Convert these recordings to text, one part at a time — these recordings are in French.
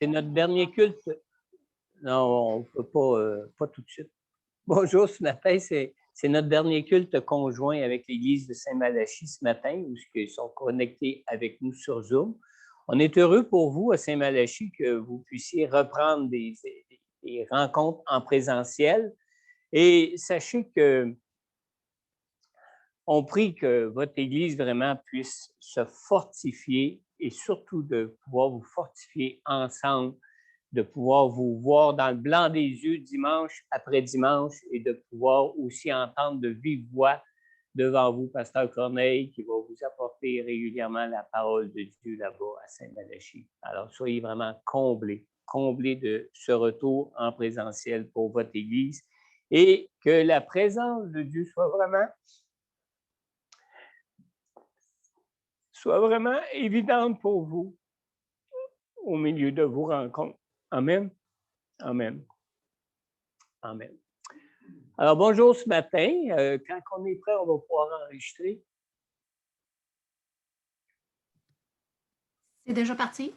C'est notre dernier culte. Non, on ne peut pas tout de suite. Bonjour, ce matin, c'est notre dernier culte conjoint avec l'Église de Saint-Malachie ce matin, où ils sont connectés avec nous sur Zoom. On est heureux pour vous à Saint-Malachie que vous puissiez reprendre des rencontres en présentiel. Et sachez que on prie que votre Église vraiment puisse se fortifier et surtout de pouvoir vous fortifier ensemble, de pouvoir vous voir dans le blanc des yeux dimanche après dimanche et de pouvoir aussi entendre de vive voix devant vous, Pasteur Corneille, qui va vous apporter régulièrement la parole de Dieu là-bas à Saint-Malachie. Alors, soyez vraiment comblés de ce retour en présentiel pour votre Église et que la présence de Dieu soit vraiment évidente pour vous au milieu de vos rencontres. Amen. Amen. Amen. Alors, bonjour ce matin. Quand on est prêt, on va pouvoir enregistrer. C'est déjà parti.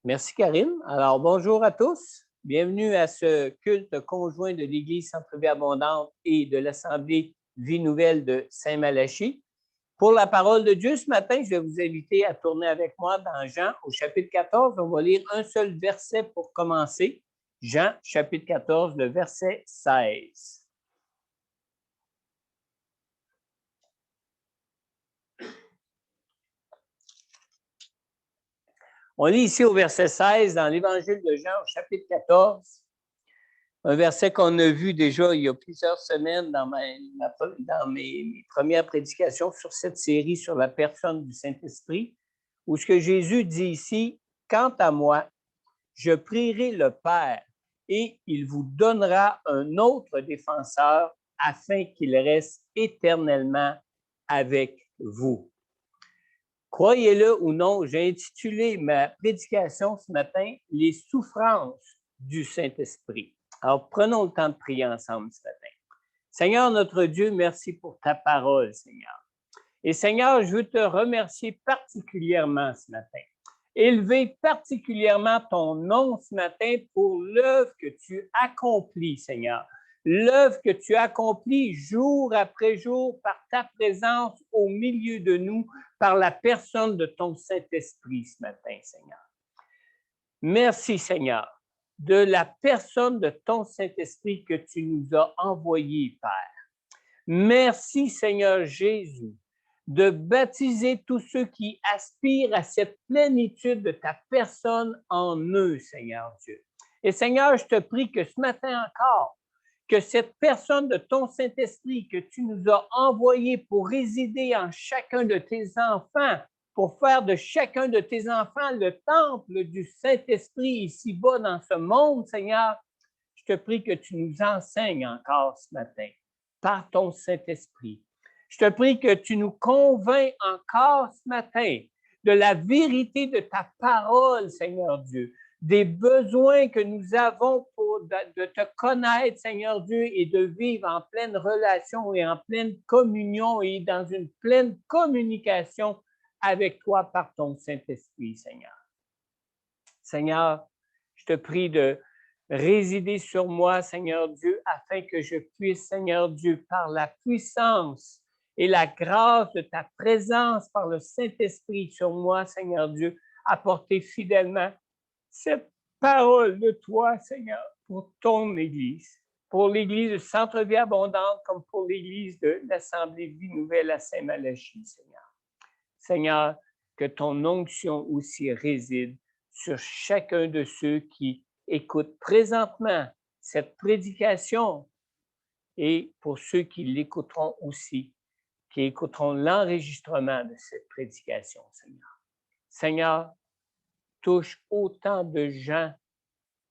Merci, Karine. Alors, bonjour à tous. Bienvenue à ce culte conjoint de l'Église Centre-Vie Abondante et de l'Assemblée Vie Nouvelle de Saint-Malachie. Pour la parole de Dieu, ce matin, je vais vous inviter à tourner avec moi dans Jean, au chapitre 14. On va lire un seul verset pour commencer. Jean, chapitre 14, le verset 16. On lit ici au verset 16 dans l'Évangile de Jean, au chapitre 14, un verset qu'on a vu déjà il y a plusieurs semaines dans mes premières prédications sur cette série sur la personne du Saint-Esprit, où ce que Jésus dit ici, « Quant à moi, je prierai le Père et il vous donnera un autre défenseur afin qu'il reste éternellement avec vous. » Croyez-le ou non, j'ai intitulé ma prédication ce matin « Les souffrances du Saint-Esprit ». Alors, prenons le temps de prier ensemble ce matin. Seigneur notre Dieu, merci pour ta parole, Seigneur. Et Seigneur, je veux te remercier particulièrement ce matin. Élever particulièrement ton nom ce matin pour l'œuvre que tu accomplis, Seigneur. L'œuvre que tu accomplis jour après jour par ta présence au milieu de nous, par la personne de ton Saint-Esprit ce matin, Seigneur. Merci, Seigneur, de la personne de ton Saint-Esprit que tu nous as envoyé, Père. Merci, Seigneur Jésus, de baptiser tous ceux qui aspirent à cette plénitude de ta personne en eux, Seigneur Dieu. Et Seigneur, je te prie que ce matin encore, que cette personne de ton Saint-Esprit que tu nous as envoyé pour résider en chacun de tes enfants, pour faire de chacun de tes enfants le temple du Saint-Esprit ici-bas dans ce monde, Seigneur, je te prie que tu nous enseignes encore ce matin par ton Saint-Esprit. Je te prie que tu nous convaincs encore ce matin de la vérité de ta parole, Seigneur Dieu, des besoins que nous avons de te connaître, Seigneur Dieu, et de vivre en pleine relation et en pleine communion et dans une pleine communication avec toi par ton Saint-Esprit, Seigneur. Seigneur, je te prie de résider sur moi, Seigneur Dieu, afin que je puisse, Seigneur Dieu, par la puissance et la grâce de ta présence par le Saint-Esprit sur moi, Seigneur Dieu, apporter fidèlement cette parole de toi, Seigneur, pour ton Église, pour l'Église de Centre-Vie Abondante comme pour l'Église de l'Assemblée Vie Nouvelle à Saint-Malachie, Seigneur. Seigneur, que ton onction aussi réside sur chacun de ceux qui écoutent présentement cette prédication et pour ceux qui l'écouteront aussi, qui écouteront l'enregistrement de cette prédication, Seigneur. Seigneur, touche autant de gens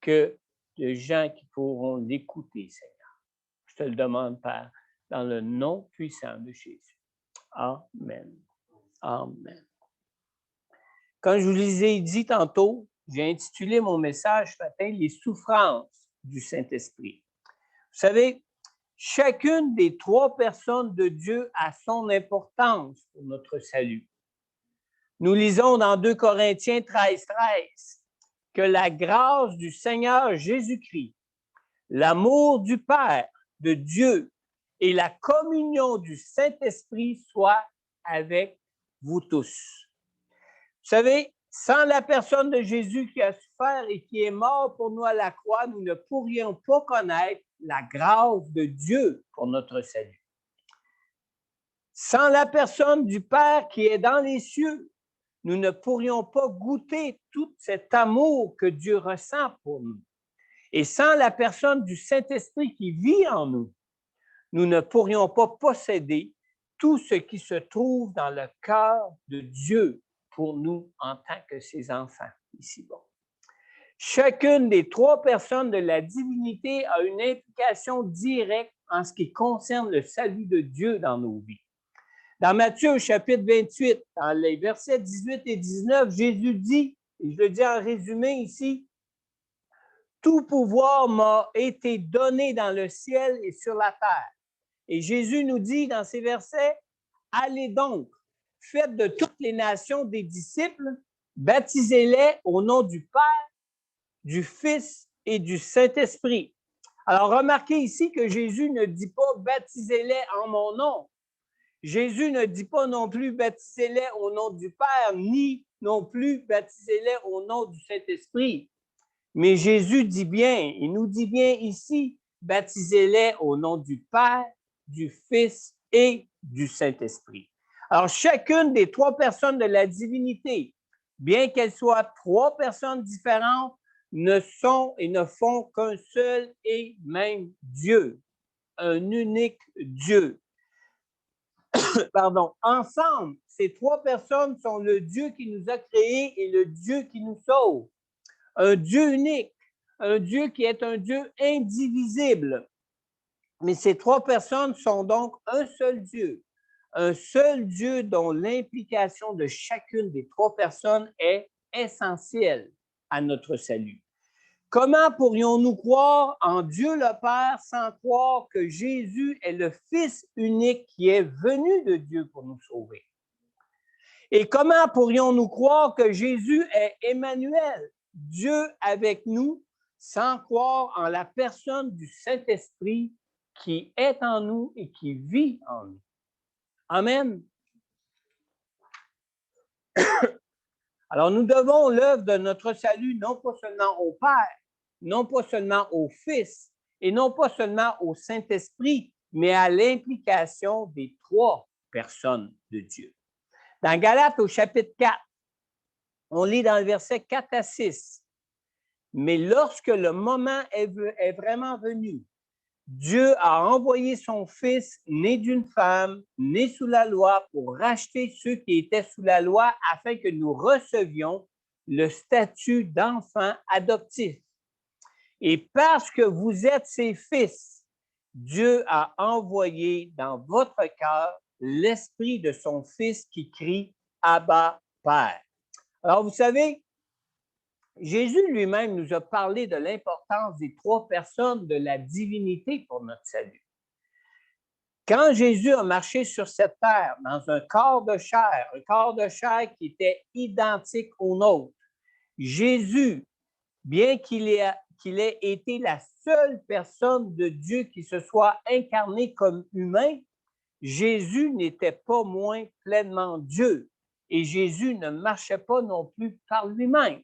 que de gens qui pourront l'écouter, Seigneur. Je te le demande, Père, dans le nom puissant de Jésus. Amen. Amen. Comme je vous l'ai dit tantôt, j'ai intitulé mon message ce matin « Les souffrances du Saint-Esprit ». Vous savez, chacune des trois personnes de Dieu a son importance pour notre salut. Nous lisons dans 2 Corinthiens 13, 13. que la grâce du Seigneur Jésus-Christ, l'amour du Père, de Dieu et la communion du Saint-Esprit soient avec vous tous. Vous savez, sans la personne de Jésus qui a souffert et qui est mort pour nous à la croix, nous ne pourrions pas connaître la grâce de Dieu pour notre salut. Sans la personne du Père qui est dans les cieux, nous ne pourrions pas goûter tout cet amour que Dieu ressent pour nous. Et sans la personne du Saint-Esprit qui vit en nous, nous ne pourrions pas posséder tout ce qui se trouve dans le cœur de Dieu pour nous en tant que ses enfants ici-bas. Chacune des trois personnes de la divinité a une implication directe en ce qui concerne le salut de Dieu dans nos vies. Dans Matthieu au chapitre 28, dans les versets 18 et 19, Jésus dit, et je le dis en résumé ici, « Tout pouvoir m'a été donné dans le ciel et sur la terre. » Et Jésus nous dit dans ces versets, « Allez donc, faites de toutes les nations des disciples, baptisez-les au nom du Père, du Fils et du Saint-Esprit. » Alors, remarquez ici que Jésus ne dit pas « baptisez-les en mon nom ». Jésus ne dit pas non plus « baptisez-les au nom du Père », ni non plus « baptisez-les au nom du Saint-Esprit ». Mais Jésus dit bien, il nous dit bien ici « baptisez-les au nom du Père, du Fils et du Saint-Esprit ». Alors, chacune des trois personnes de la divinité, bien qu'elles soient trois personnes différentes, ne sont et ne font qu'un seul et même Dieu, un unique Dieu. Pardon. Ensemble, ces trois personnes sont le Dieu qui nous a créés et le Dieu qui nous sauve. Un Dieu unique, un Dieu qui est un Dieu indivisible. Mais ces trois personnes sont donc un seul Dieu dont l'implication de chacune des trois personnes est essentielle à notre salut. Comment pourrions-nous croire en Dieu le Père sans croire que Jésus est le Fils unique qui est venu de Dieu pour nous sauver? Et comment pourrions-nous croire que Jésus est Emmanuel, Dieu avec nous, sans croire en la personne du Saint-Esprit qui est en nous et qui vit en nous? Amen. Alors, nous devons l'œuvre de notre salut non pas seulement au Père, non pas seulement au Fils et non pas seulement au Saint-Esprit, mais à l'implication des trois personnes de Dieu. Dans Galates au chapitre 4, on lit dans le verset 4 à 6, « Mais lorsque le moment est vraiment venu, Dieu a envoyé son Fils, né d'une femme, né sous la loi, pour racheter ceux qui étaient sous la loi afin que nous recevions le statut d'enfants adoptifs. Et parce que vous êtes ses fils, Dieu a envoyé dans votre cœur l'esprit de son Fils qui crie « Abba, Père ». Alors, vous savez, Jésus lui-même nous a parlé de l'importance des trois personnes de la divinité pour notre salut. Quand Jésus a marché sur cette terre dans un corps de chair qui était identique au nôtre, Jésus, bien qu'il ait été la seule personne de Dieu qui se soit incarné comme humain, Jésus n'était pas moins pleinement Dieu et Jésus ne marchait pas non plus par lui-même.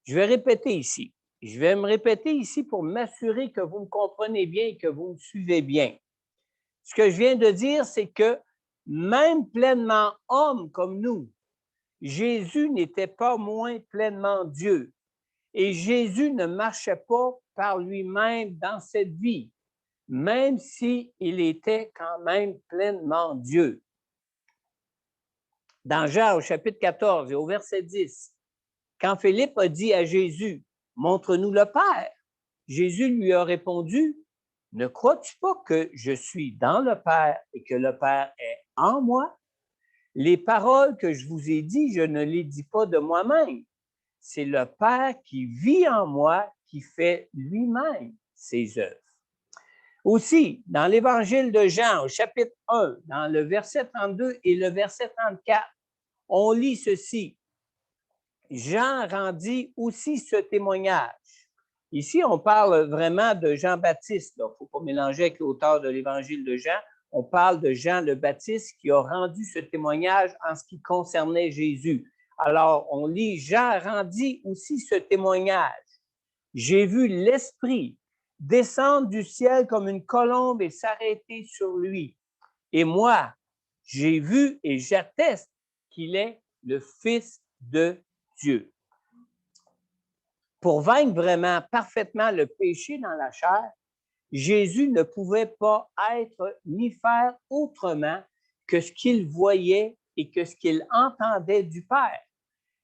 Je vais répéter ici. Je vais me répéter ici pour m'assurer que vous me comprenez bien et que vous me suivez bien. Ce que je viens de dire, c'est que même pleinement homme comme nous, Jésus n'était pas moins pleinement Dieu. Et Jésus ne marchait pas par lui-même dans cette vie, même s'il était quand même pleinement Dieu. Dans Jean, au chapitre 14 et au verset 10, quand Philippe a dit à Jésus, « Montre-nous le Père », Jésus lui a répondu, « Ne crois-tu pas que je suis dans le Père et que le Père est en moi? Les paroles que je vous ai dites, je ne les dis pas de moi-même. C'est le Père qui vit en moi qui fait lui-même ses œuvres. » Aussi, dans l'Évangile de Jean, au chapitre 1, dans le verset 32 et le verset 34, on lit ceci. « Jean rendit aussi ce témoignage. Ici, on parle vraiment de Jean-Baptiste. Il ne faut pas mélanger avec l'auteur de l'Évangile de Jean. On parle de Jean le Baptiste qui a rendu ce témoignage en ce qui concernait Jésus. Alors, on lit, Jean rendit aussi ce témoignage. J'ai vu l'Esprit descendre du ciel comme une colombe et s'arrêter sur lui. Et moi, j'ai vu et j'atteste qu'il est le Fils de Dieu. Pour vaincre vraiment parfaitement le péché dans la chair, Jésus ne pouvait pas être ni faire autrement que ce qu'il voyait et que ce qu'il entendait du Père.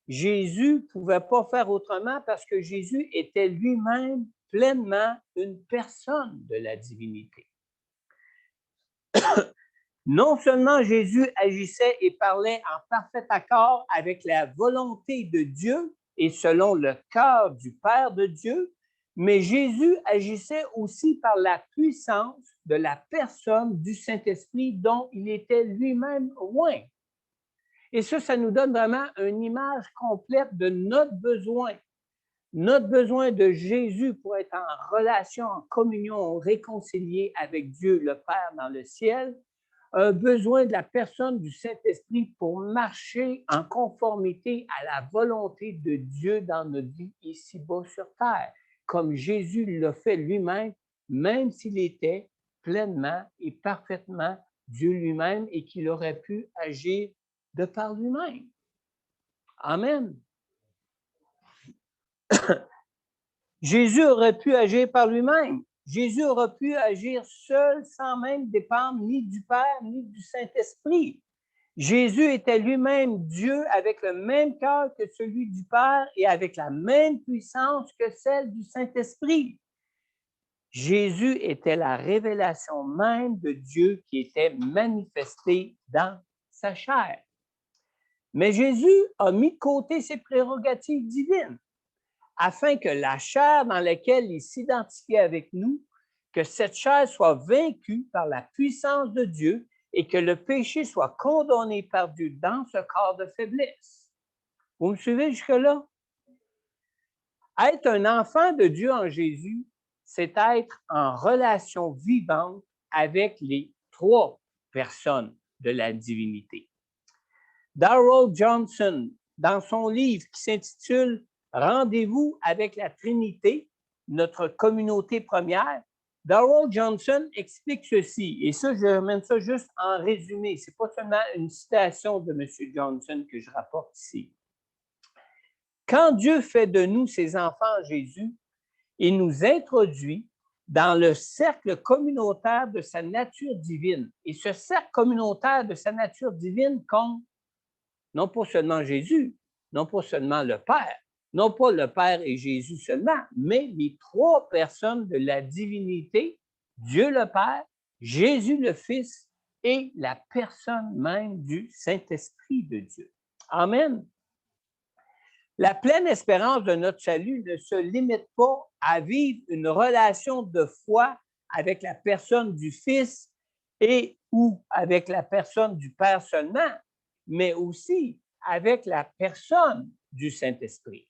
Jésus ne pouvait pas faire autrement parce que Jésus était lui-même pleinement une personne de la divinité. Non seulement Jésus agissait et parlait en parfait accord avec la volonté de Dieu et selon le cœur du Père de Dieu, mais Jésus agissait aussi par la puissance de la personne du Saint-Esprit dont il était lui-même loin. Et ça nous donne vraiment une image complète de notre besoin de Jésus pour être en relation, en communion, réconcilié avec Dieu le Père dans le ciel, un besoin de la personne du Saint-Esprit pour marcher en conformité à la volonté de Dieu dans notre vie ici-bas sur terre, comme Jésus l'a fait lui-même, même s'il était pleinement et parfaitement Dieu lui-même et qu'il aurait pu agir de par lui-même. Amen. Jésus aurait pu agir par lui-même. Jésus aurait pu agir seul sans même dépendre ni du Père ni du Saint-Esprit. Jésus était lui-même Dieu avec le même cœur que celui du Père et avec la même puissance que celle du Saint-Esprit. Jésus était la révélation même de Dieu qui était manifestée dans sa chair. Mais Jésus a mis de côté ses prérogatives divines afin que la chair dans laquelle il s'identifiait avec nous, que cette chair soit vaincue par la puissance de Dieu et que le péché soit condamné par Dieu dans ce corps de faiblesse. Vous me suivez jusque-là? Être un enfant de Dieu en Jésus, c'est être en relation vivante avec les trois personnes de la divinité. Darrell Johnson, dans son livre qui s'intitule « Rendez-vous avec la Trinité, notre communauté première », Darrell Johnson explique ceci, et ça, je ramène ça juste en résumé. Ce n'est pas seulement une citation de M. Johnson que je rapporte ici. Quand Dieu fait de nous ses enfants en Jésus, il nous introduit dans le cercle communautaire de sa nature divine. Et ce cercle communautaire de sa nature divine compte non pas seulement Jésus, non pas seulement le Père, non pas le Père et Jésus seulement, mais les trois personnes de la divinité, Dieu le Père, Jésus le Fils et la personne même du Saint-Esprit de Dieu. Amen. La pleine espérance de notre salut ne se limite pas à vivre une relation de foi avec la personne du Fils et ou avec la personne du Père seulement, mais aussi avec la personne du Saint-Esprit.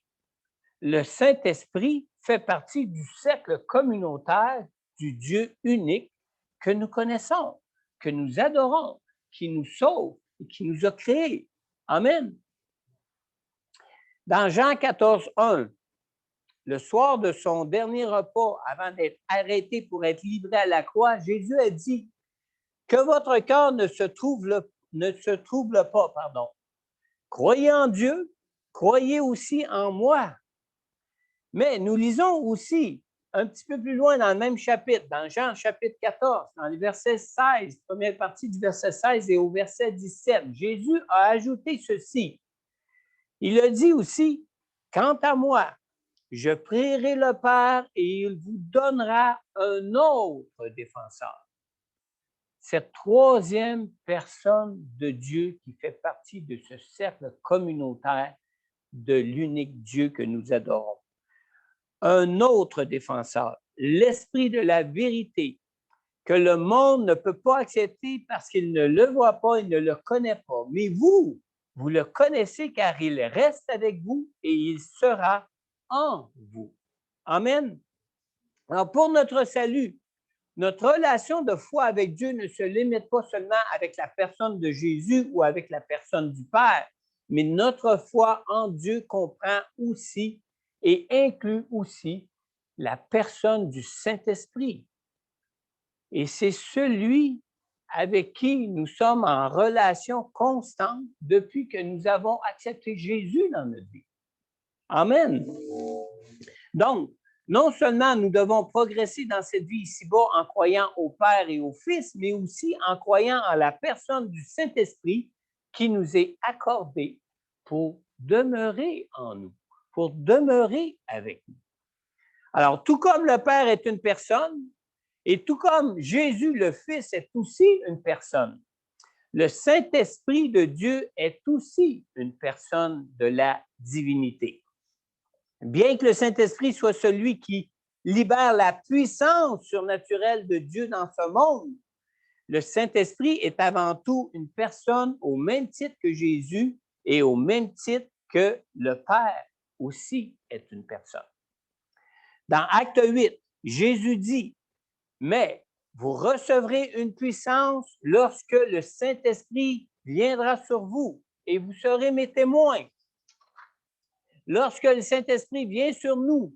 Le Saint-Esprit fait partie du cercle communautaire du Dieu unique que nous connaissons, que nous adorons, qui nous sauve et qui nous a créés. Amen. Dans Jean 14, 1, le soir de son dernier repas, avant d'être arrêté pour être livré à la croix, Jésus a dit « Que votre cœur ne se trouble pas. Croyez en Dieu, croyez aussi en moi. » Mais nous lisons aussi un petit peu plus loin dans le même chapitre, dans Jean chapitre 14, dans le verset 16, première partie du verset 16 et au verset 17, Jésus a ajouté ceci. Il a dit aussi, « Quant à moi, je prierai le Père et il vous donnera un autre défenseur. » Cette troisième personne de Dieu qui fait partie de ce cercle communautaire de l'unique Dieu que nous adorons. Un autre défenseur, l'Esprit de la vérité, que le monde ne peut pas accepter parce qu'il ne le voit pas, il ne le connaît pas. Mais vous, Vous le connaissez car il reste avec vous et il sera en vous. Amen. Alors, pour notre salut, notre relation de foi avec Dieu ne se limite pas seulement avec la personne de Jésus ou avec la personne du Père, mais notre foi en Dieu comprend aussi et inclut aussi la personne du Saint-Esprit. Et c'est celui avec qui nous sommes en relation constante depuis que nous avons accepté Jésus dans notre vie. Amen. Donc, non seulement nous devons progresser dans cette vie ici-bas en croyant au Père et au Fils, mais aussi en croyant en la personne du Saint-Esprit qui nous est accordée pour demeurer en nous, pour demeurer avec nous. Alors, tout comme le Père est une personne, et tout comme Jésus le Fils est aussi une personne, le Saint-Esprit de Dieu est aussi une personne de la divinité. Bien que le Saint-Esprit soit celui qui libère la puissance surnaturelle de Dieu dans ce monde, le Saint-Esprit est avant tout une personne au même titre que Jésus et au même titre que le Père aussi est une personne. Dans Acte 8, Jésus dit, « Mais vous recevrez une puissance lorsque le Saint-Esprit viendra sur vous et vous serez mes témoins. » Lorsque le Saint-Esprit vient sur nous,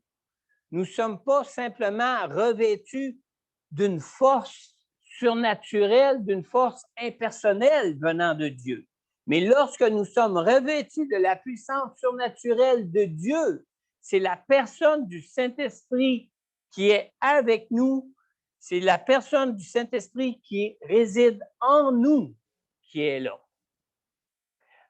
nous ne sommes pas simplement revêtus d'une force surnaturelle, d'une force impersonnelle venant de Dieu. Mais lorsque nous sommes revêtus de la puissance surnaturelle de Dieu, c'est la personne du Saint-Esprit qui est avec nous, c'est la personne du Saint-Esprit qui réside en nous qui est là.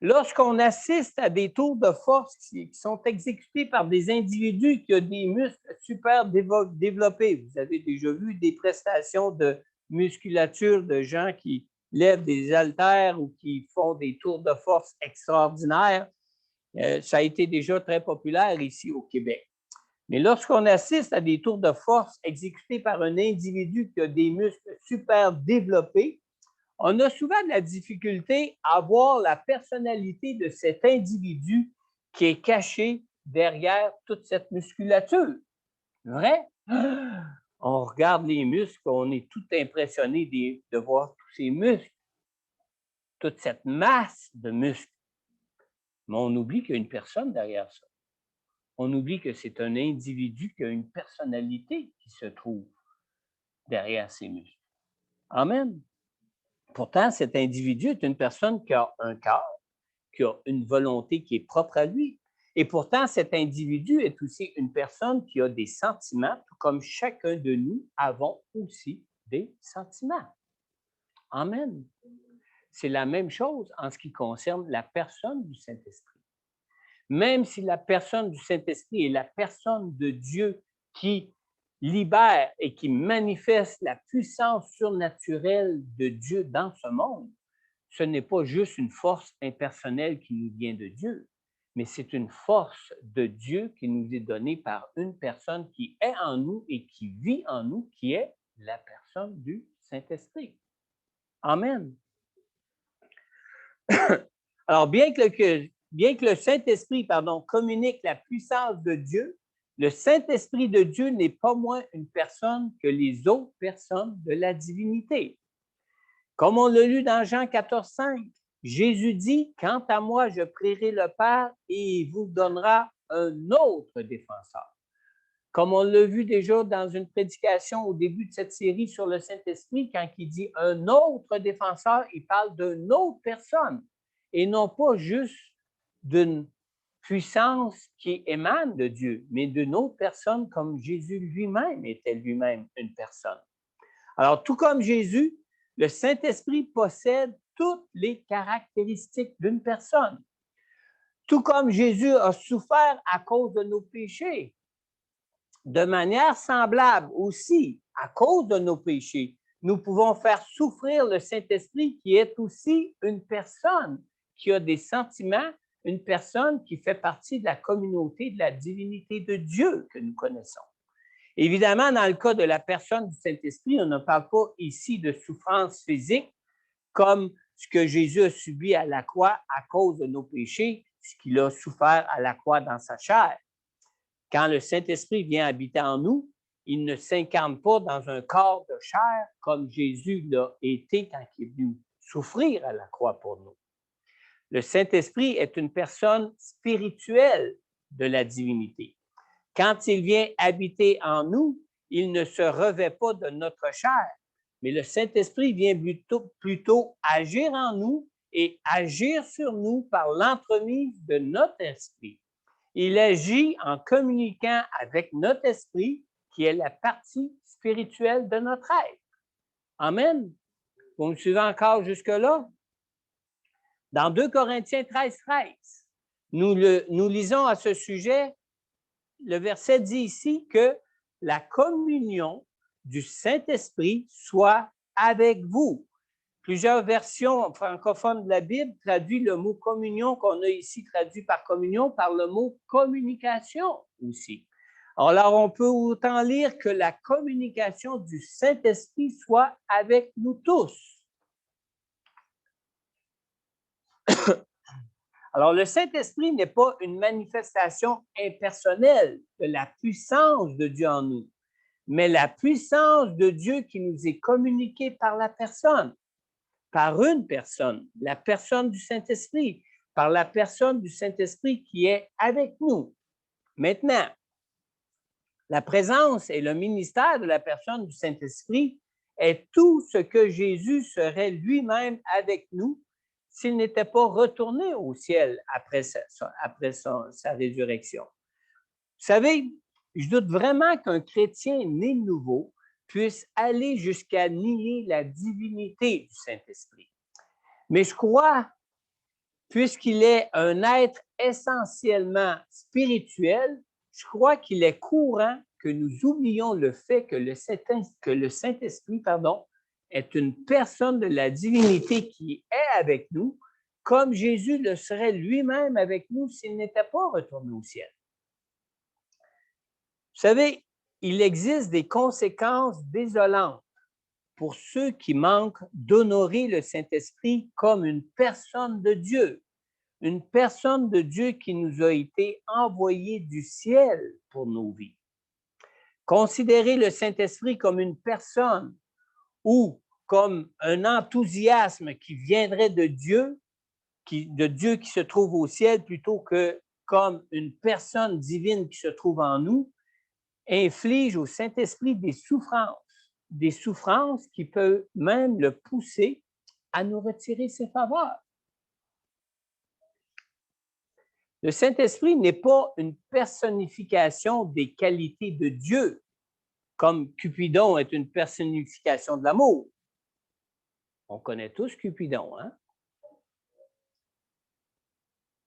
Lorsqu'on assiste à des tours de force qui sont exécutés par des individus qui ont des muscles super développés, vous avez déjà vu des prestations de musculature de gens qui lèvent des haltères ou qui font des tours de force extraordinaires, ça a été déjà très populaire ici au Québec. Mais lorsqu'on assiste à des tours de force exécutés par un individu qui a des muscles super développés, on a souvent de la difficulté à voir la personnalité de cet individu qui est caché derrière toute cette musculature. Vrai? On regarde les muscles, on est tout impressionné de voir tous ces muscles, toute cette masse de muscles. Mais on oublie qu'il y a une personne derrière ça. On oublie que c'est un individu qui a une personnalité qui se trouve derrière ces muscles. Amen. Pourtant, cet individu est une personne qui a un cœur, qui a une volonté qui est propre à lui. Et pourtant, cet individu est aussi une personne qui a des sentiments, tout comme chacun de nous avons aussi des sentiments. Amen. C'est la même chose en ce qui concerne la personne du Saint-Esprit. Même si la personne du Saint-Esprit est la personne de Dieu qui libère et qui manifeste la puissance surnaturelle de Dieu dans ce monde, ce n'est pas juste une force impersonnelle qui nous vient de Dieu, mais c'est une force de Dieu qui nous est donnée par une personne qui est en nous et qui vit en nous, qui est la personne du Saint-Esprit. Amen. Alors, bien que le Saint-Esprit, communique la puissance de Dieu, le Saint-Esprit de Dieu n'est pas moins une personne que les autres personnes de la divinité. Comme on l'a lu dans Jean 14,5, Jésus dit, « Quant à moi, je prierai le Père et il vous donnera un autre défenseur. » Comme on l'a vu déjà dans une prédication au début de cette série sur le Saint-Esprit, quand il dit « un autre défenseur », il parle d'une autre personne et non pas juste d'une puissance qui émane de Dieu, mais d'une autre personne comme Jésus lui-même était lui-même une personne. Alors, tout comme Jésus, le Saint-Esprit possède toutes les caractéristiques d'une personne. Tout comme Jésus a souffert à cause de nos péchés, de manière semblable aussi, à cause de nos péchés, nous pouvons faire souffrir le Saint-Esprit qui est aussi une personne qui a des sentiments, une personne qui fait partie de la communauté de la divinité de Dieu que nous connaissons. Évidemment, dans le cas de la personne du Saint-Esprit, on ne parle pas ici de souffrance physique comme ce que Jésus a subi à la croix à cause de nos péchés, ce qu'il a souffert à la croix dans sa chair. Quand le Saint-Esprit vient habiter en nous, il ne s'incarne pas dans un corps de chair comme Jésus l'a été quand il est venu souffrir à la croix pour nous. Le Saint-Esprit est une personne spirituelle de la divinité. Quand il vient habiter en nous, il ne se revêt pas de notre chair, mais le Saint-Esprit vient plutôt agir en nous et agir sur nous par l'entremise de notre esprit. Il agit en communiquant avec notre esprit, qui est la partie spirituelle de notre être. Amen. Vous me suivez encore jusque-là? Dans 2 Corinthiens 13, nous lisons à ce sujet, le verset dit ici que la communion du Saint-Esprit soit avec vous. Plusieurs versions francophones de la Bible traduisent le mot communion qu'on a ici traduit par communion par le mot communication aussi. Alors, on peut autant lire que la communication du Saint-Esprit soit avec nous tous. Alors, le Saint-Esprit n'est pas une manifestation impersonnelle de la puissance de Dieu en nous, mais la puissance de Dieu qui nous est communiquée par la personne. Par une personne, la personne du Saint-Esprit, par la personne du Saint-Esprit qui est avec nous. Maintenant, la présence et le ministère de la personne du Saint-Esprit est tout ce que Jésus serait lui-même avec nous s'il n'était pas retourné au ciel après sa résurrection. Vous savez, je doute vraiment qu'un chrétien né de nouveau puisse aller jusqu'à nier la divinité du Saint-Esprit. Mais je crois, puisqu'il est un être essentiellement spirituel, je crois qu'il est courant que nous oublions le fait que le Saint-Esprit est une personne de la divinité qui est avec nous, comme Jésus le serait lui-même avec nous s'il n'était pas retourné au ciel. Vous savez, il existe des conséquences désolantes pour ceux qui manquent d'honorer le Saint-Esprit comme une personne de Dieu qui nous a été envoyée du ciel pour nos vies. Considérer le Saint-Esprit comme une personne ou comme un enthousiasme qui viendrait de Dieu qui se trouve au ciel plutôt que comme une personne divine qui se trouve en nous, inflige au Saint-Esprit des souffrances qui peuvent même le pousser à nous retirer ses faveurs. Le Saint-Esprit n'est pas une personnification des qualités de Dieu, comme Cupidon est une personnification de l'amour. On connaît tous Cupidon, hein?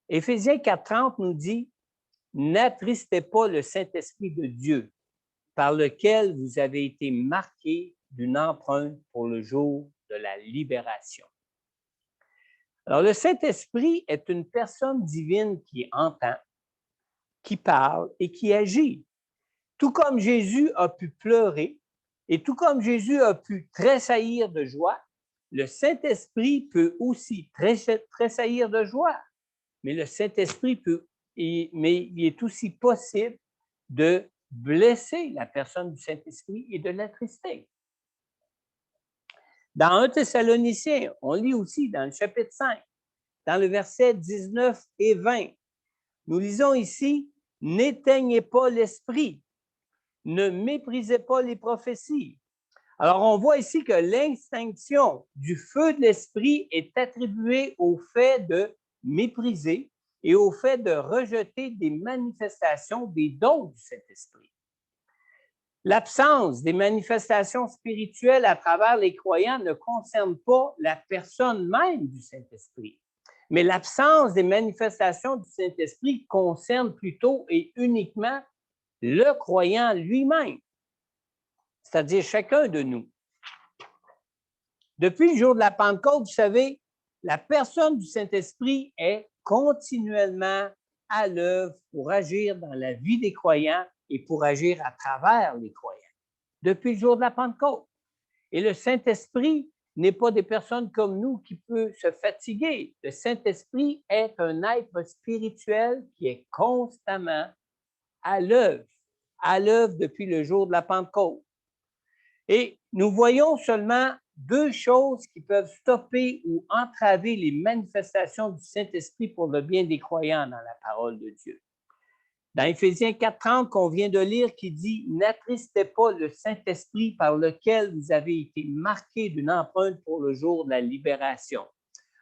Éphésiens 4,30 nous dit « N'attristez pas le Saint-Esprit de Dieu, par lequel vous avez été marqués d'une empreinte pour le jour de la libération. » Alors, le Saint-Esprit est une personne divine qui entend, qui parle et qui agit. Tout comme Jésus a pu pleurer et tout comme Jésus a pu tressaillir de joie, le Saint-Esprit peut aussi tressaillir de joie. Mais le Saint-Esprit mais il est aussi possible de blesser la personne du Saint-Esprit et de l'attrister. Dans 1 Thessaloniciens, on lit aussi dans le chapitre 5, dans le verset 19 et 20, nous lisons ici « N'éteignez pas l'esprit, ne méprisez pas les prophéties. » Alors, on voit ici que l'extinction du feu de l'esprit est attribuée au fait de mépriser et au fait de rejeter des manifestations des dons du Saint-Esprit. L'absence des manifestations spirituelles à travers les croyants ne concerne pas la personne même du Saint-Esprit, mais l'absence des manifestations du Saint-Esprit concerne plutôt et uniquement le croyant lui-même, c'est-à-dire chacun de nous. Depuis le jour de la Pentecôte, vous savez, la personne du Saint-Esprit est continuellement à l'œuvre pour agir dans la vie des croyants et pour agir à travers les croyants. Depuis le jour de la Pentecôte. Et le Saint-Esprit n'est pas des personnes comme nous qui peuvent se fatiguer. Le Saint-Esprit est un être spirituel qui est constamment à l'œuvre depuis le jour de la Pentecôte. Et nous voyons seulement deux choses qui peuvent stopper ou entraver les manifestations du Saint-Esprit pour le bien des croyants dans la parole de Dieu. Dans Éphésiens 4,30 qu'on vient de lire, qui dit « N'attristez pas le Saint-Esprit par lequel vous avez été marqués d'une empreinte pour le jour de la libération. »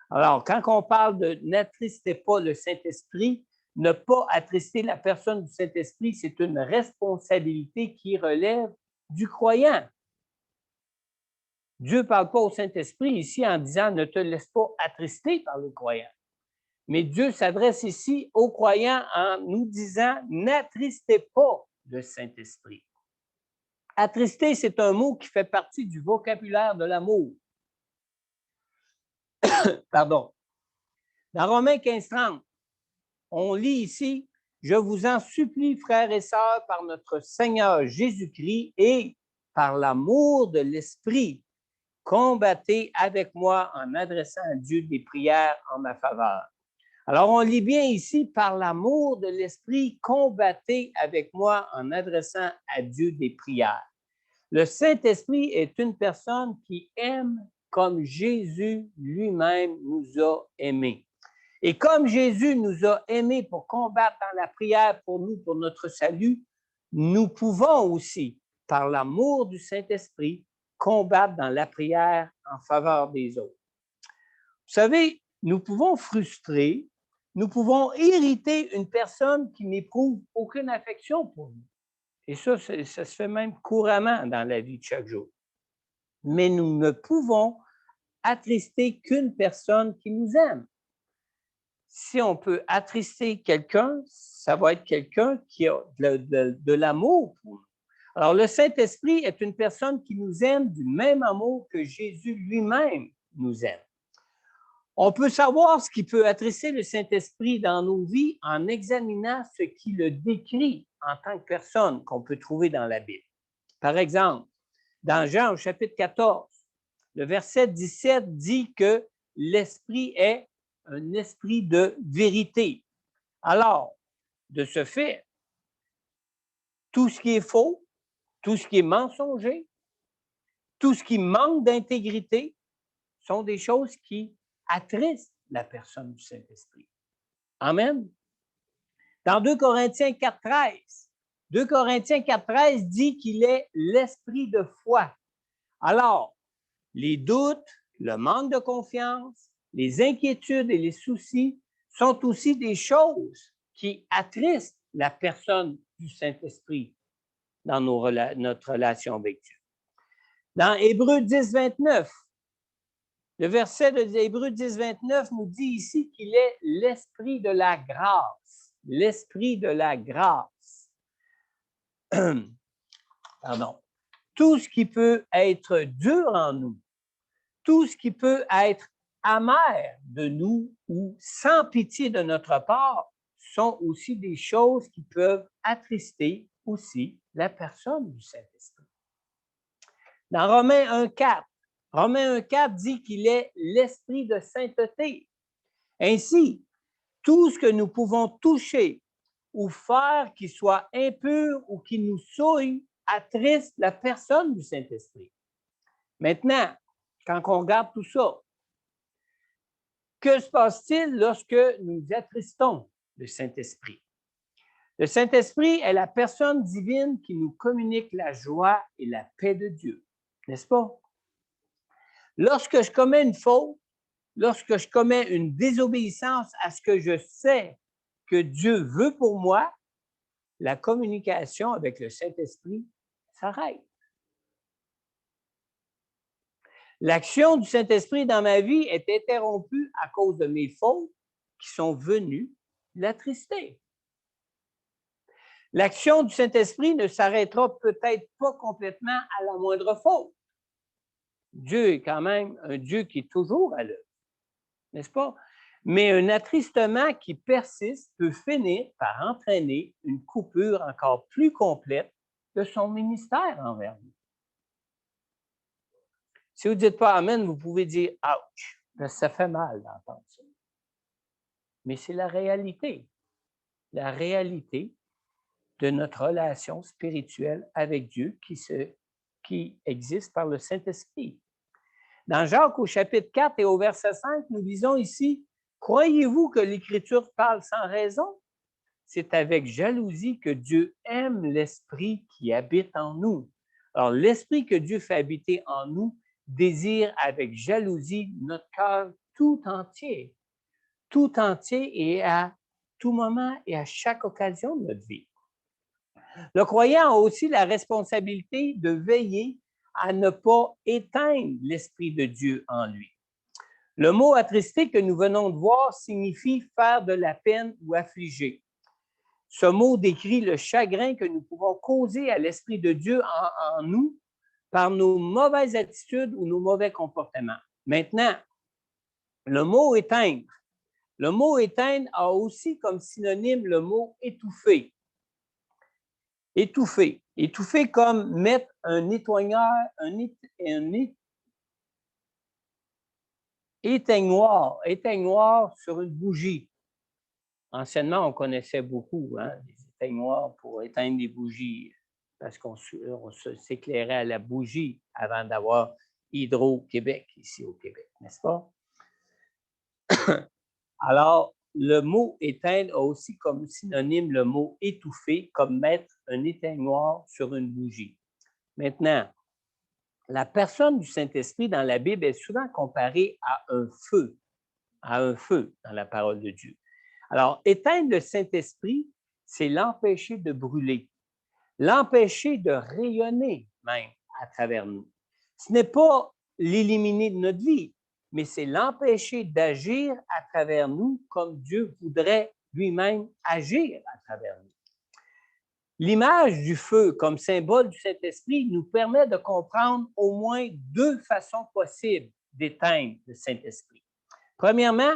Alors, quand on parle de « n'attristez pas le Saint-Esprit », ne pas attrister la personne du Saint-Esprit, c'est une responsabilité qui relève du croyant. Dieu ne parle pas au Saint-Esprit ici en disant « ne te laisse pas attrister par le croyant ». Mais Dieu s'adresse ici aux croyants en nous disant « n'attristez pas le Saint-Esprit ». Attrister, c'est un mot qui fait partie du vocabulaire de l'amour. Pardon. Dans Romains 15,30, on lit ici « Je vous en supplie, frères et sœurs, par notre Seigneur Jésus-Christ et par l'amour de l'Esprit, combattez avec moi en adressant à Dieu des prières en ma faveur. » Alors, on lit bien ici, par l'amour de l'Esprit, combattez avec moi en adressant à Dieu des prières. Le Saint-Esprit est une personne qui aime comme Jésus lui-même nous a aimés. Et comme Jésus nous a aimés pour combattre dans la prière pour nous, pour notre salut, nous pouvons aussi, par l'amour du Saint-Esprit, combattre dans la prière en faveur des autres. Vous savez, nous pouvons frustrer, nous pouvons irriter une personne qui n'éprouve aucune affection pour nous. Et ça se fait même couramment dans la vie de chaque jour. Mais nous ne pouvons attrister qu'une personne qui nous aime. Si on peut attrister quelqu'un, ça va être quelqu'un qui a de l'amour pour nous. Alors, le Saint-Esprit est une personne qui nous aime du même amour que Jésus lui-même nous aime. On peut savoir ce qui peut attrister le Saint-Esprit dans nos vies en examinant ce qui le décrit en tant que personne qu'on peut trouver dans la Bible. Par exemple, dans Jean au chapitre 14, le verset 17 dit que l'Esprit est un esprit de vérité. Alors, de ce fait, tout ce qui est faux, tout ce qui est mensonger, tout ce qui manque d'intégrité sont des choses qui attristent la personne du Saint-Esprit. Amen. Dans 2 Corinthiens 4,13, 2 Corinthiens 4,13 dit qu'il est l'esprit de foi. Alors, les doutes, le manque de confiance, les inquiétudes et les soucis sont aussi des choses qui attristent la personne du Saint-Esprit dans notre relation avec Dieu. Dans Hébreux 10, 29, le verset de Hébreux 10, 29 nous dit ici qu'il est l'esprit de la grâce. L'esprit de la grâce. Pardon. Tout ce qui peut être dur en nous, tout ce qui peut être amer de nous ou sans pitié de notre part, sont aussi des choses qui peuvent attrister aussi la personne du Saint-Esprit. Dans Romains 1,4, Romains 1,4 dit qu'il est l'esprit de sainteté. Ainsi, tout ce que nous pouvons toucher ou faire qui soit impur ou qui nous souille attriste la personne du Saint-Esprit. Maintenant, quand on regarde tout ça, que se passe-t-il lorsque nous attristons le Saint-Esprit? Le Saint-Esprit est la personne divine qui nous communique la joie et la paix de Dieu, n'est-ce pas? Lorsque je commets une faute, lorsque je commets une désobéissance à ce que je sais que Dieu veut pour moi, la communication avec le Saint-Esprit s'arrête. L'action du Saint-Esprit dans ma vie est interrompue à cause de mes fautes qui sont venues l'attrister. L'action du Saint-Esprit ne s'arrêtera peut-être pas complètement à la moindre faute. Dieu est quand même un Dieu qui est toujours à l'œuvre, n'est-ce pas? Mais un attristement qui persiste peut finir par entraîner une coupure encore plus complète de son ministère envers nous. Si vous ne dites pas Amen, vous pouvez dire « Ouch », ça fait mal d'entendre ça. Mais c'est la réalité de notre relation spirituelle avec Dieu qui existe par le Saint-Esprit. Dans Jacques, au chapitre 4 et au verset 5, nous lisons ici « Croyez-vous que l'Écriture parle sans raison? C'est avec jalousie que Dieu aime l'Esprit qui habite en nous. » Alors, l'Esprit que Dieu fait habiter en nous désire avec jalousie notre cœur tout entier et à tout moment et à chaque occasion de notre vie. Le croyant a aussi la responsabilité de veiller à ne pas éteindre l'Esprit de Dieu en lui. Le mot attristé que nous venons de voir signifie faire de la peine ou affliger. Ce mot décrit le chagrin que nous pouvons causer à l'Esprit de Dieu en nous par nos mauvaises attitudes ou nos mauvais comportements. Maintenant, le mot éteindre. Le mot éteindre a aussi comme synonyme le mot étouffer. Étouffer. Étouffer comme mettre un éteignoir, éteignoir sur une bougie. Anciennement, on connaissait beaucoup des éteignoirs pour éteindre des bougies parce qu'on s'éclairait à la bougie avant d'avoir Hydro-Québec ici au Québec, n'est-ce pas? Alors, le mot éteindre a aussi comme synonyme le mot étouffer, comme mettre un éteignoir sur une bougie. Maintenant, la personne du Saint-Esprit dans la Bible est souvent comparée à un feu dans la parole de Dieu. Alors, éteindre le Saint-Esprit, c'est l'empêcher de brûler, l'empêcher de rayonner même à travers nous. Ce n'est pas l'éliminer de notre vie, mais c'est l'empêcher d'agir à travers nous comme Dieu voudrait lui-même agir à travers nous. L'image du feu comme symbole du Saint-Esprit nous permet de comprendre au moins deux façons possibles d'éteindre le Saint-Esprit. Premièrement,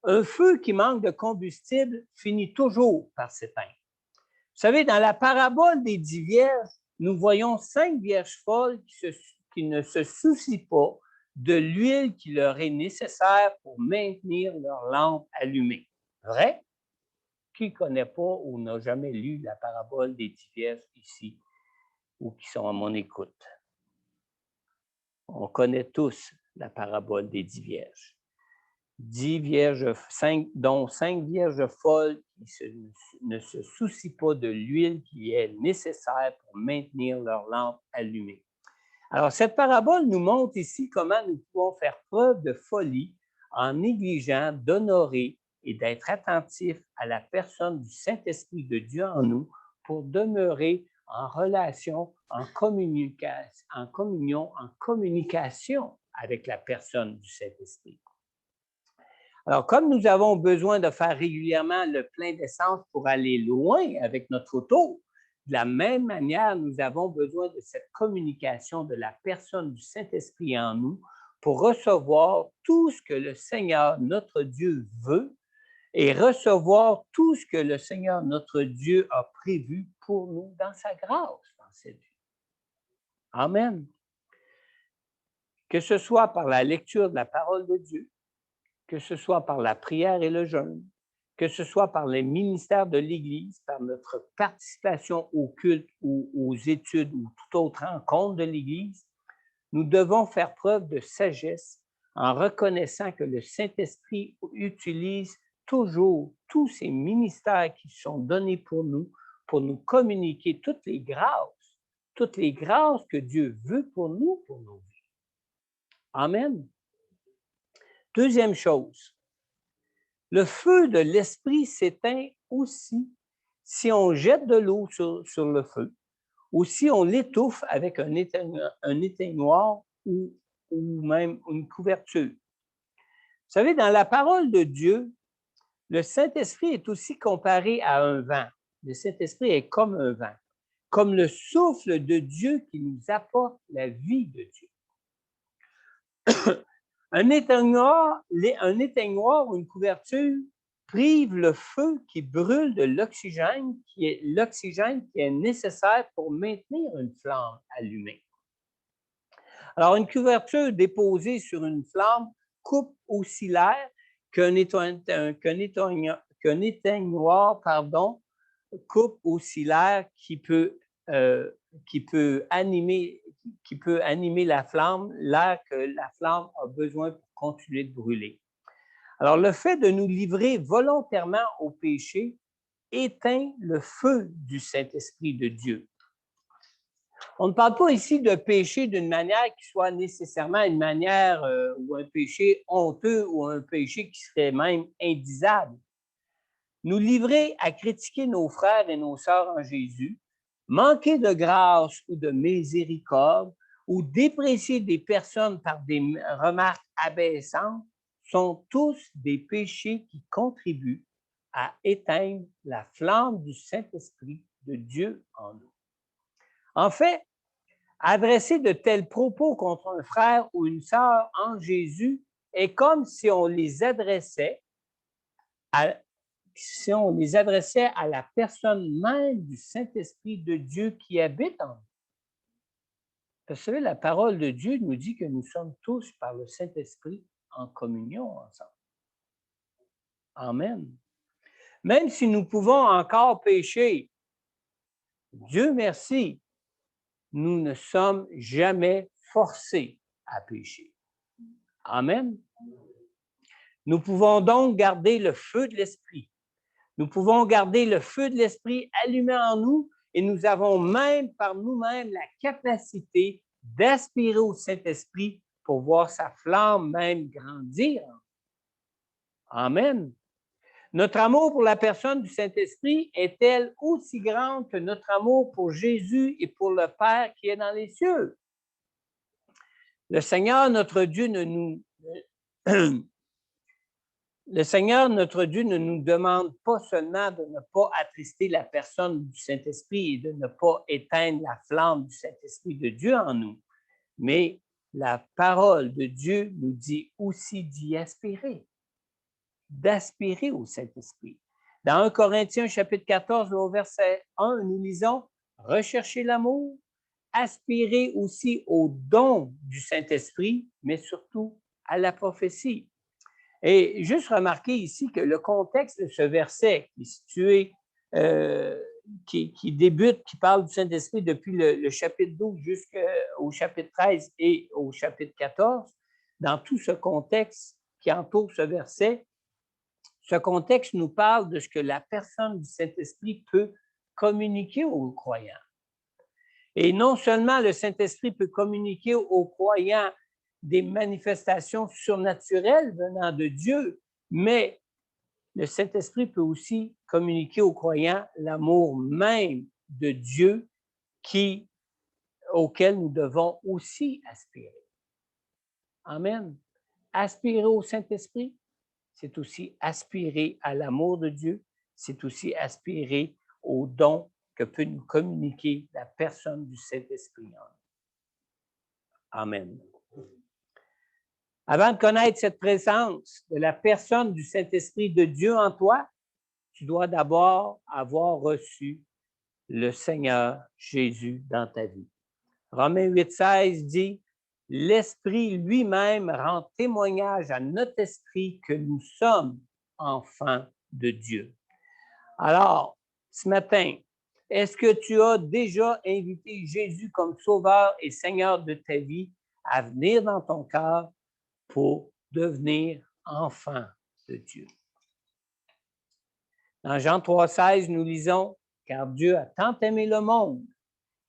un feu qui manque de combustible finit toujours par s'éteindre. Vous savez, dans la parabole des 10 vierges, nous voyons 5 vierges folles qui ne se soucient pas de l'huile qui leur est nécessaire pour maintenir leur lampe allumée. Vrai? Qui ne connaît pas ou n'a jamais lu la parabole des 10 vierges ici ou qui sont à mon écoute? On connaît tous la parabole des 10 vierges. 10 vierges, dont 5 vierges folles qui ne se soucient pas de l'huile qui est nécessaire pour maintenir leur lampe allumée. Alors, cette parabole nous montre ici comment nous pouvons faire preuve de folie en négligeant d'honorer et d'être attentifs à la personne du Saint-Esprit de Dieu en nous pour demeurer en relation, en communion, en communication avec la personne du Saint-Esprit. Alors, comme nous avons besoin de faire régulièrement le plein d'essence pour aller loin avec notre auto, de la même manière, nous avons besoin de cette communication de la personne du Saint-Esprit en nous pour recevoir tout ce que le Seigneur, notre Dieu, veut et recevoir tout ce que le Seigneur, notre Dieu, a prévu pour nous dans sa grâce, dans cette vie. Amen. Que ce soit par la lecture de la parole de Dieu, que ce soit par la prière et le jeûne, que ce soit par les ministères de l'Église, par notre participation au culte ou aux études ou toute autre rencontre de l'Église, nous devons faire preuve de sagesse en reconnaissant que le Saint-Esprit utilise toujours tous ces ministères qui sont donnés pour nous communiquer toutes les grâces que Dieu veut pour nous, pour nos vies. Amen. Deuxième chose, le feu de l'Esprit s'éteint aussi si on jette de l'eau sur le feu ou si on l'étouffe avec un éteignoir ou même une couverture. Vous savez, dans la parole de Dieu, le Saint-Esprit est aussi comparé à un vent. Le Saint-Esprit est comme un vent, comme le souffle de Dieu qui nous apporte la vie de Dieu. Un éteignoir ou une couverture prive le feu qui brûle de l'oxygène qui est nécessaire pour maintenir une flamme allumée. Alors, une couverture déposée sur une flamme coupe aussi l'air qu'un éteignoir, coupe aussi l'air euh, qui peut animer, qui peut animer la flamme, l'air que la flamme a besoin pour continuer de brûler. Alors, le fait de nous livrer volontairement au péché éteint le feu du Saint-Esprit de Dieu. On ne parle pas ici de péché d'une manière qui soit nécessairement une manière ou un péché honteux ou un péché qui serait même indisable. Nous livrer à critiquer nos frères et nos sœurs en Jésus, manquer de grâce ou de miséricorde ou déprécier des personnes par des remarques abaissantes sont tous des péchés qui contribuent à éteindre la flamme du Saint-Esprit de Dieu en nous. En fait, adresser de tels propos contre un frère ou une sœur en Jésus est comme si on les adressait à la personne même du Saint-Esprit de Dieu qui habite en nous. Vous savez, la parole de Dieu nous dit que nous sommes tous par le Saint-Esprit en communion ensemble. Amen. Même si nous pouvons encore pécher, Dieu merci, nous ne sommes jamais forcés à pécher. Amen. Nous pouvons donc garder le feu de l'Esprit. Nous pouvons garder le feu de l'Esprit allumé en nous et nous avons même par nous-mêmes la capacité d'aspirer au Saint-Esprit pour voir sa flamme même grandir. Amen. Notre amour pour la personne du Saint-Esprit est-elle aussi grande que notre amour pour Jésus et pour le Père qui est dans les cieux? Le Seigneur, notre Dieu, Le Seigneur, notre Dieu, ne nous demande pas seulement de ne pas attrister la personne du Saint-Esprit et de ne pas éteindre la flamme du Saint-Esprit de Dieu en nous, mais la parole de Dieu nous dit aussi d'y aspirer, d'aspirer au Saint-Esprit. Dans 1 Corinthiens, chapitre 14, au verset 1, nous lisons « Recherchez l'amour, aspirez aussi au don du Saint-Esprit, mais surtout à la prophétie. » Et juste remarquer ici que le contexte de ce verset qui est situé, qui débute, qui parle du Saint-Esprit depuis le chapitre 12 jusqu'au chapitre 13 et au chapitre 14, dans tout ce contexte qui entoure ce verset, ce contexte nous parle de ce que la personne du Saint-Esprit peut communiquer aux croyants. Et non seulement le Saint-Esprit peut communiquer aux croyants des manifestations surnaturelles venant de Dieu, mais le Saint-Esprit peut aussi communiquer aux croyants l'amour même de Dieu auquel nous devons aussi aspirer. Amen. Aspirer au Saint-Esprit, c'est aussi aspirer à l'amour de Dieu, c'est aussi aspirer au don que peut nous communiquer la personne du Saint-Esprit. Amen. Avant de connaître cette présence de la personne du Saint-Esprit de Dieu en toi, tu dois d'abord avoir reçu le Seigneur Jésus dans ta vie. Romains 8,16 dit « L'Esprit lui-même rend témoignage à notre esprit que nous sommes enfants de Dieu. » Alors, ce matin, est-ce que tu as déjà invité Jésus comme Sauveur et Seigneur de ta vie à venir dans ton cœur pour devenir enfant de Dieu? Dans Jean 3,16, nous lisons « Car Dieu a tant aimé le monde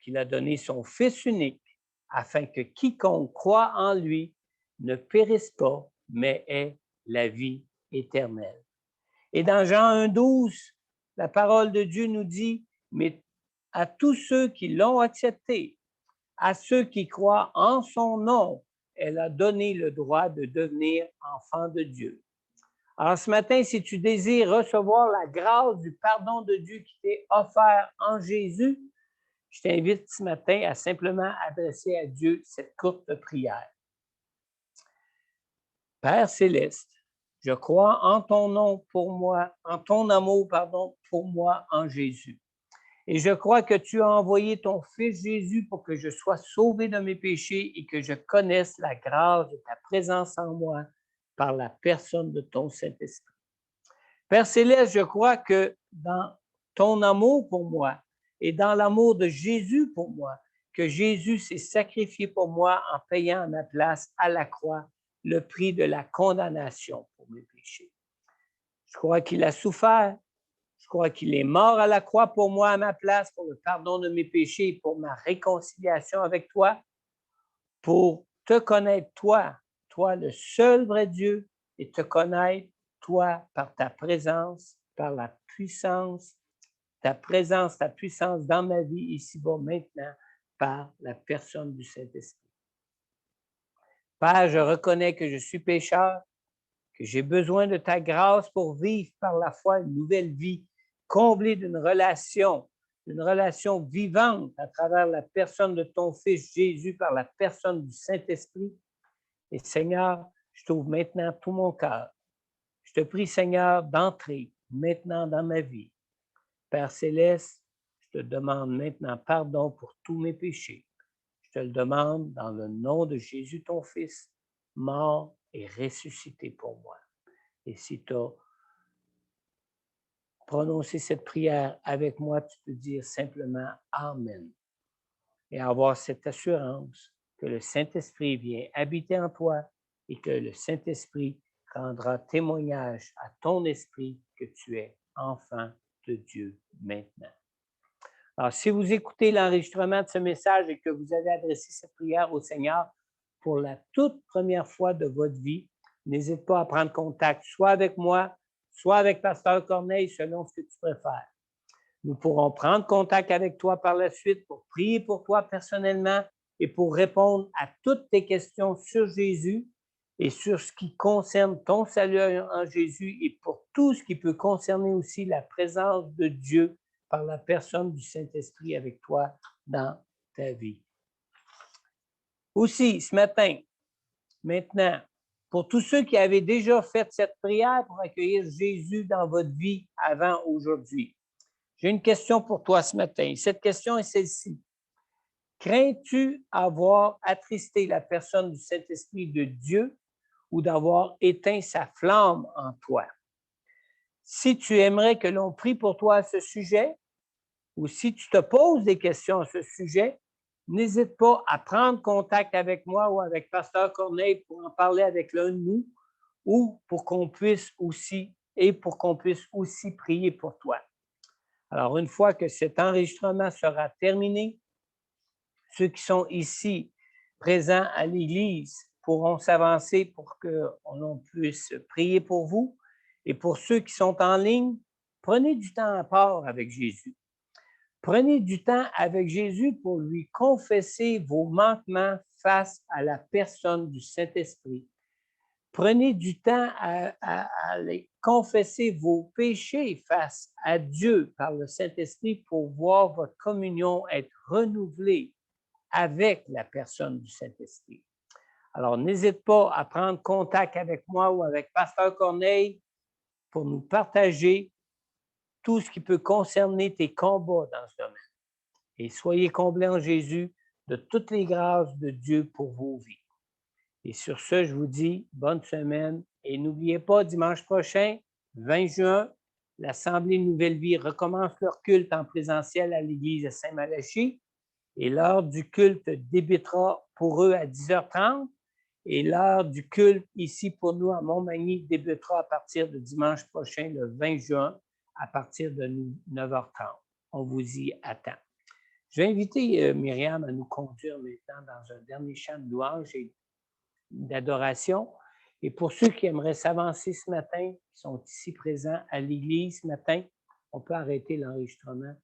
qu'il a donné son Fils unique, afin que quiconque croit en lui ne périsse pas, mais ait la vie éternelle. » Et dans Jean 1,12, la parole de Dieu nous dit « Mais à tous ceux qui l'ont accepté, à ceux qui croient en son nom, elle a donné le droit de devenir enfant de Dieu. » Alors ce matin, si tu désires recevoir la grâce du pardon de Dieu qui t'est offert en Jésus, je t'invite ce matin à simplement adresser à Dieu cette courte prière. Père céleste, je crois en ton nom pour moi, en ton amour, pour moi en Jésus. Et je crois que tu as envoyé ton Fils Jésus pour que je sois sauvé de mes péchés et que je connaisse la grâce de ta présence en moi par la personne de ton Saint-Esprit. Père Céleste, je crois que dans ton amour pour moi et dans l'amour de Jésus pour moi, que Jésus s'est sacrifié pour moi en payant à ma place à la croix le prix de la condamnation pour mes péchés. Je crois qu'il a souffert. Je crois qu'il est mort à la croix pour moi à ma place, pour le pardon de mes péchés et pour ma réconciliation avec toi, pour te connaître toi, toi le seul vrai Dieu, et te connaître toi par ta présence, par la puissance, ta présence, ta puissance dans ma vie ici-bas maintenant, par la personne du Saint-Esprit. Père, je reconnais que je suis pécheur, que j'ai besoin de ta grâce pour vivre par la foi une nouvelle vie, comblée d'une relation vivante à travers la personne de ton Fils Jésus, par la personne du Saint-Esprit. Et Seigneur, je t'ouvre maintenant tout mon cœur. Je te prie, Seigneur, d'entrer maintenant dans ma vie. Père Céleste, je te demande maintenant pardon pour tous mes péchés. Je te le demande dans le nom de Jésus, ton Fils, mort et ressuscité pour moi. Et si tu as prononcé cette prière avec moi, tu peux dire simplement Amen. Et avoir cette assurance que le Saint-Esprit vient habiter en toi et que le Saint-Esprit rendra témoignage à ton esprit que tu es enfant de Dieu maintenant. Alors, si vous écoutez l'enregistrement de ce message et que vous avez adressé cette prière au Seigneur pour la toute première fois de votre vie, n'hésite pas à prendre contact, soit avec moi, soit avec Pasteur Corneille, selon ce que tu préfères. Nous pourrons prendre contact avec toi par la suite pour prier pour toi personnellement et pour répondre à toutes tes questions sur Jésus et sur ce qui concerne ton salut en Jésus et pour tout ce qui peut concerner aussi la présence de Dieu par la personne du Saint-Esprit avec toi dans ta vie. Aussi, ce matin, maintenant, pour tous ceux qui avaient déjà fait cette prière pour accueillir Jésus dans votre vie avant aujourd'hui, j'ai une question pour toi ce matin. Cette question est celle-ci. Crains-tu avoir attristé la personne du Saint-Esprit de Dieu ou d'avoir éteint sa flamme en toi? Si tu aimerais que l'on prie pour toi à ce sujet, ou si tu te poses des questions à ce sujet, n'hésite pas à prendre contact avec moi ou avec Pasteur Corneille pour en parler avec l'un de nous ou pour qu'on puisse aussi prier pour toi. Alors, une fois que cet enregistrement sera terminé, ceux qui sont ici présents à l'Église pourront s'avancer pour qu'on puisse prier pour vous. Et pour ceux qui sont en ligne, prenez du temps à part avec Jésus. Prenez du temps avec Jésus pour lui confesser vos manquements face à la personne du Saint-Esprit. Prenez du temps à confesser vos péchés face à Dieu par le Saint-Esprit pour voir votre communion être renouvelée avec la personne du Saint-Esprit. Alors, n'hésite pas à prendre contact avec moi ou avec Pasteur Corneille pour nous partager tout ce qui peut concerner tes combats dans ce domaine. Et soyez comblés en Jésus de toutes les grâces de Dieu pour vos vies. Et sur ce, je vous dis bonne semaine. Et n'oubliez pas, dimanche prochain, 20 juin, l'Assemblée Nouvelle Vie recommence leur culte en présentiel à l'église de Saint-Malachie. Et l'heure du culte débutera pour eux à 10h30. Et l'heure du culte ici pour nous à Montmagny débutera à partir de dimanche prochain, le 20 juin, à partir de 9h30. On vous y attend. Je vais inviter Myriam à nous conduire maintenant dans un dernier chant de louange et d'adoration. Et pour ceux qui aimeraient s'avancer ce matin, qui sont ici présents à l'église ce matin, on peut arrêter l'enregistrement.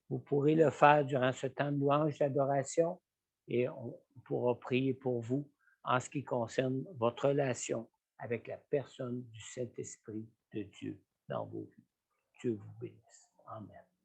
Vous pourrez le faire durant ce temps de louange, d'adoration, et on pourra prier pour vous en ce qui concerne votre relation avec la personne du Saint-Esprit de Dieu dans vos vies. Dieu vous bénisse. Amen.